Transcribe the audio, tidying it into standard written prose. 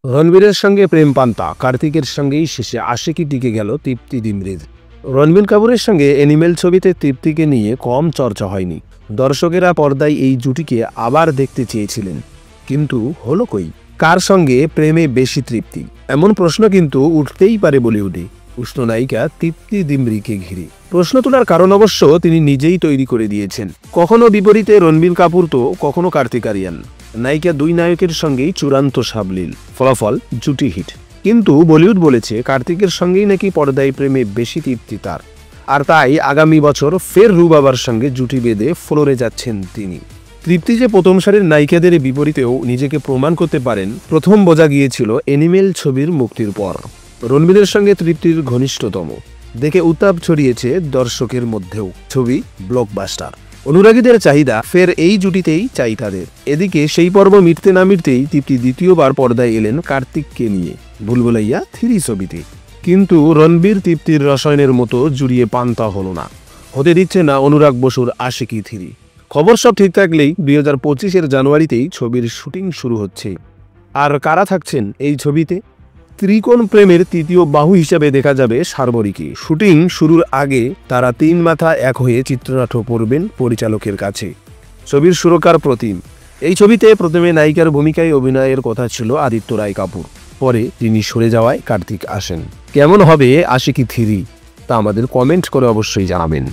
রণবীরের সঙ্গে প্রেম পান্তা, কার্তিকের সঙ্গেই শেষে আশিকি টিকে গেল তৃপ্তি ডিমরির। রণবীর কাপুরের সঙ্গে অ্যানিমেল ছবিতে তৃপ্তিকে নিয়ে কম চর্চা হয়নি। দর্শকেরা পর্দায় এই জুটিকে আবার দেখতে চেয়েছিলেন, কিন্তু হলো কই? কার সঙ্গে প্রেমে বেশি তৃপ্তি, এমন প্রশ্ন কিন্তু উঠতেই পারে বলিউডে উষ্ণ নায়িকা তৃপ্তি ডিমরিকে ঘিরে। প্রশ্ন তোলার কারণ অবশ্য তিনি নিজেই তৈরি করে দিয়েছেন। কখনো বিপরীতে রণবীর কাপুর তো কখনো কার্তিক আরিয়ান। নায়িকা দুই নায়কের সঙ্গেই চূড়ান্ত সাবলীল, ফলাফল জুটি হিট। কিন্তু বলিউড বলেছে কার্তিকের সঙ্গেই নাকি পর্দায় প্রেমে বেশি তৃপ্তি তার, আর তাই আগামী বছর ফের রুবাবার সঙ্গে জুটি বেঁধে ফ্লোরে যাচ্ছেন তিনি। তৃপ্তি যে প্রথম সারির নায়িকাদের বিপরীতেও নিজেকে প্রমাণ করতে পারেন, প্রথম বোঝা গিয়েছিল অ্যানিমেল ছবির মুক্তির পর। রণবীরের সঙ্গে তৃপ্তির ঘনিষ্ঠতম দেখে উত্তাপ ছড়িয়েছে দর্শকের মধ্যেও। ছবি ব্লকবাস্টার, অনুরাগীদের চাহিদা ফের এই জুটিতেই চাই তাদের। এদিকে সেই পর্ব মিটতে না মিটতেই তৃপ্তি দ্বিতীয়বার পর্দায় এলেন কার্তিককে নিয়ে ভুলভুলাইয়া 3 ছবিতে। কিন্তু রণবীর তৃপ্তির রসায়নের মতো জুড়িয়ে পান্তা হলো না, হতে দিচ্ছে না অনুরাগ বসুর আশিকি 3। খবর সব ঠিক থাকলেই 2025-এর জানুয়ারিতেই ছবির শুটিং শুরু হচ্ছে। আর কারা থাকছেন এই ছবিতে? ত্রিকোণ প্রেমের তৃতীয় বাহু হিসাবে দেখা যাবে শার্বরীকে। শুটিং শুরুর আগে তারা 3 মাথা এক হয়ে চিত্রনাট্য পড়বেন পরিচালকের কাছে। ছবির সুরকার প্রতিম। এই ছবিতে প্রথমে নায়িকার ভূমিকায় অভিনয়ের কথা ছিল আদিত্য রায় কাপুর, পরে তিনি সরে যাওয়ায় কার্তিক আসেন। কেমন হবে আশিকি 3 তা আমাদের কমেন্ট করে অবশ্যই জানাবেন।